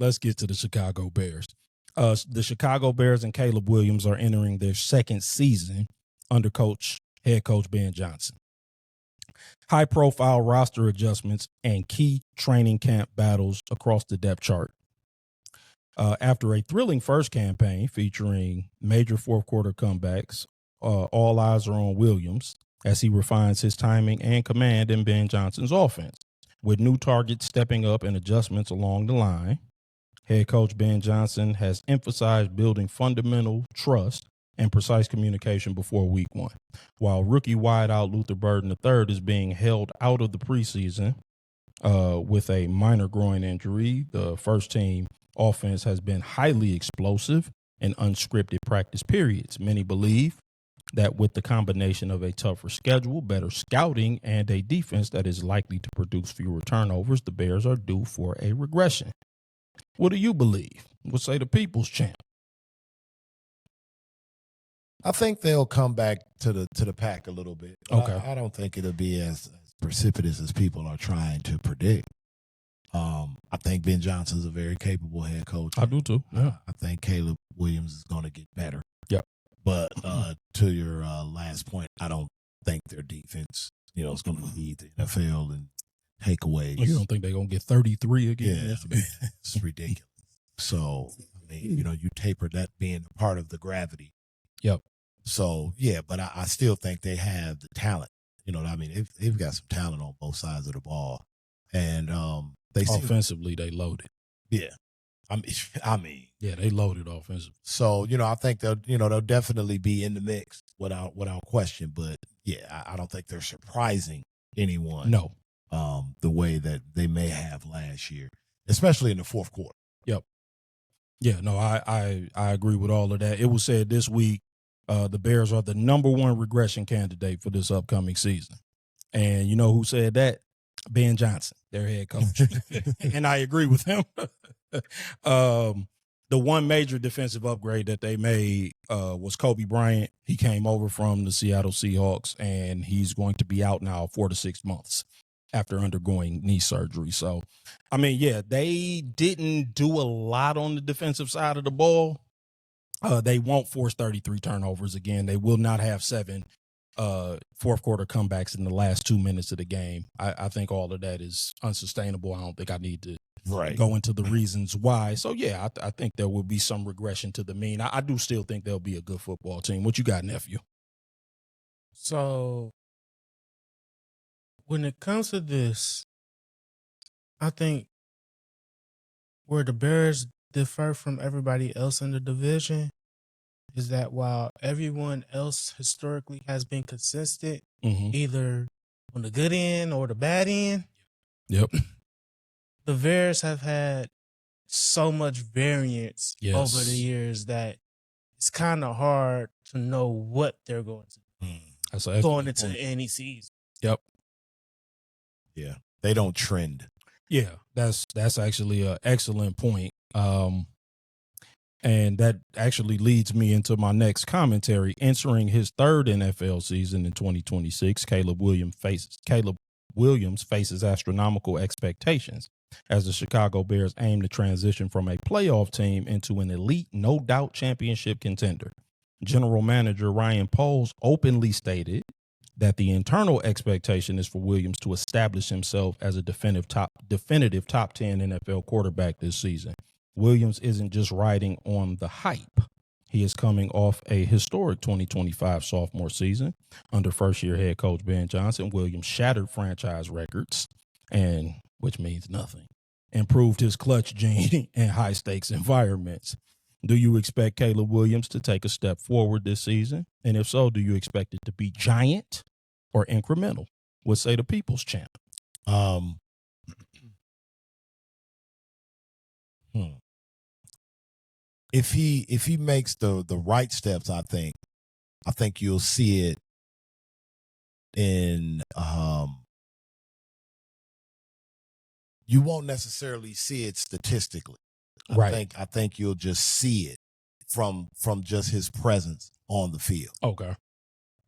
let's get to the Chicago Bears. The Chicago Bears and Caleb Williams are entering their second season under head coach Ben Johnson. High-profile roster adjustments and key training camp battles across the depth chart. After a thrilling first campaign featuring major fourth-quarter comebacks, all eyes are on Williams as he refines his timing and command in Ben Johnson's offense. With new targets stepping up and adjustments along the line, head coach Ben Johnson has emphasized building fundamental trust and precise communication before week one. While rookie wideout Luther Burden III is being held out of the preseason with a minor groin injury, the first team offense has been highly explosive in unscripted practice periods. Many believe that with the combination of a tougher schedule, better scouting, and a defense that is likely to produce fewer turnovers, the Bears are due for a regression. What do you believe? What say the people's champ? I think they'll come back to the pack a little bit. Okay. I don't think it'll be as precipitous as people are trying to predict. I think Ben Johnson's a very capable head coach. I do too. Yeah. I think Caleb Williams is going to get better. Yep. But to your last point, I don't think their defense, is going to lead the NFL in takeaways. You don't think they're going to get 33 again? Yeah, it's ridiculous. So, you taper that being part of the gravity. Yep. So, yeah, but I still think they have the talent. You know what I mean? They've got some talent on both sides of the ball. And they offensively, they loaded. Yeah. I mean. Yeah, they loaded offensively. So, I think they'll definitely be in the mix without question. But, yeah, I don't think they're surprising anyone. No. The way that they may have last year, especially in the fourth quarter. Yep. Yeah, no, I agree with all of that. It was said this week the Bears are the #1 regression candidate for this upcoming season. And you know who said that? Ben Johnson, their head coach. And I agree with him. The one major defensive upgrade that they made was Kobe Bryant. He came over from the Seattle Seahawks, and he's going to be out now 4 to 6 months after undergoing knee surgery. So, I mean, yeah, they didn't do a lot on the defensive side of the ball. They won't force 33 turnovers again. They will not have 7 fourth quarter comebacks in the last 2 minutes of the game. I think all of that is unsustainable. I don't think I need to go into the reasons why. So, yeah, I think there will be some regression to the mean. I do still think they'll be a good football team. What you got, nephew? So, when it comes to this, I think where the Bears differ from everybody else in the division is that while everyone else historically has been consistent, either on the good end or the bad end, yep, the Bears have had so much variance over the years that it's kind of hard to know what they're going to do going into any season. Yep. Yeah, they don't trend. Yeah, that's actually an excellent point. And that actually leads me into my next commentary. Entering his third NFL season in 2026, Caleb Williams faces astronomical expectations as the Chicago Bears aim to transition from a playoff team into an elite, no-doubt championship contender. General Manager Ryan Poles openly stated that the internal expectation is for Williams to establish himself as a definitive top 10 NFL quarterback this season. Williams isn't just riding on the hype. He is coming off a historic 2025 sophomore season under first-year head coach Ben Johnson. Williams shattered franchise records, and which means nothing, improved his clutch gene in high-stakes environments. Do you expect Caleb Williams to take a step forward this season? And if so, do you expect it to be giant or incremental? What say the people's champ? If he makes the right steps, I think you'll see it in you won't necessarily see it statistically. I think you'll just see it from just his presence on the field. Okay.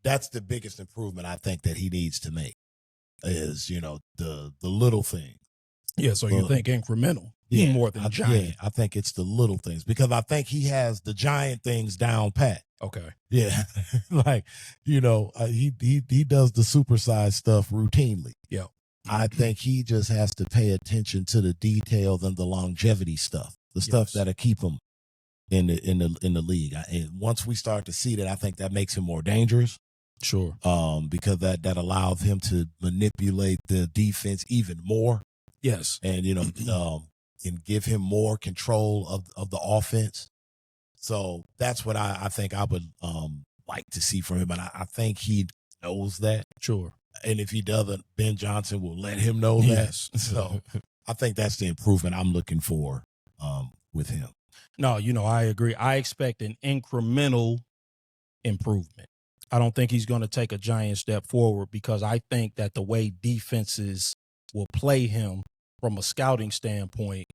That's the biggest improvement I think that he needs to make is, the little thing. Yeah, so you think incremental more than giant. Yeah, I think it's the little things because I think he has the giant things down pat. Okay. Yeah, like he does the supersized stuff routinely. Yeah, I think he just has to pay attention to the details and the longevity stuff, the stuff that'll keep him in the league. And once we start to see that, I think that makes him more dangerous. Sure. Because that allows him to manipulate the defense even more. Yes, and and give him more control of the offense. So that's what I think I would like to see from him, and I think he knows that. Sure. And if he doesn't, Ben Johnson will let him know that. Yes. So I think that's the improvement I'm looking for with him. No, I agree. I expect an incremental improvement. I don't think he's going to take a giant step forward because I think that the way defenses will play him from a scouting standpoint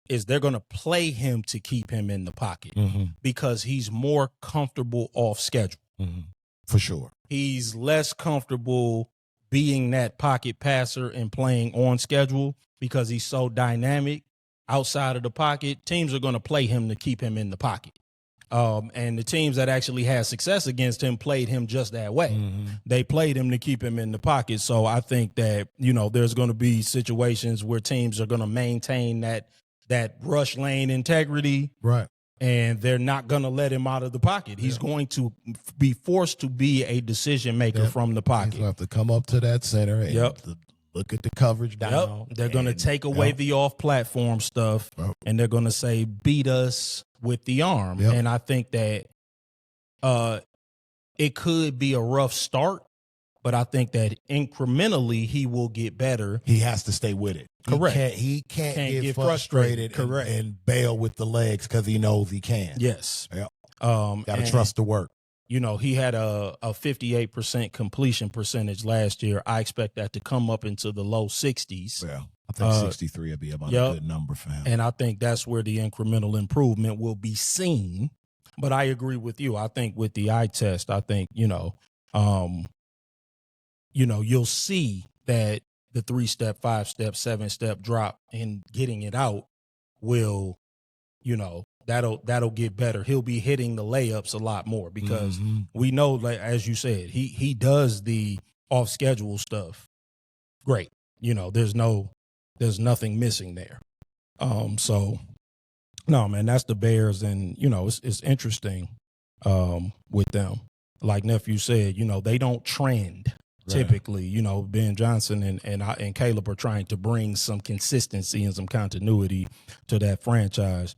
is they're going to play him to keep him in the pocket because he's more comfortable off schedule. For sure. He's less comfortable being that pocket passer and playing on schedule because he's so dynamic outside of the pocket. Teams are going to play him to keep him in the pocket. And the teams that actually had success against him played him just that way. They played him to keep him in the pocket. So I think that, there's going to be situations where teams are going to maintain that rush lane integrity. Right. And they're not going to let him out of the pocket. He's going to be forced to be a decision maker from the pocket. He's going to have to come up to that center and look at the coverage down. They're going to take away the off-platform stuff, and they're going to say, beat us with the arm. And I think that it could be a rough start, but I think that incrementally he will get better. He has to stay with it. Correct. He can't get frustrated and bail with the legs because he knows he can. Yes. Yep. Got to trust the work. He had a 58% completion percentage last year. I expect that to come up into the low 60s. Yeah, I think 63 would be about a good number for him. And I think that's where the incremental improvement will be seen. But I agree with you. I think with the eye test, I think, you'll see that the 3-step, 5-step, 7-step drop and getting it out will, that'll get better. He'll be hitting the layups a lot more because we know, like, as you said, he does the off schedule stuff. Great. There's nothing missing there. So no, man, that's the Bears. And, it's interesting with them. Like Nephew said, they don't trend. Typically, Ben Johnson and Caleb are trying to bring some consistency and some continuity to that franchise.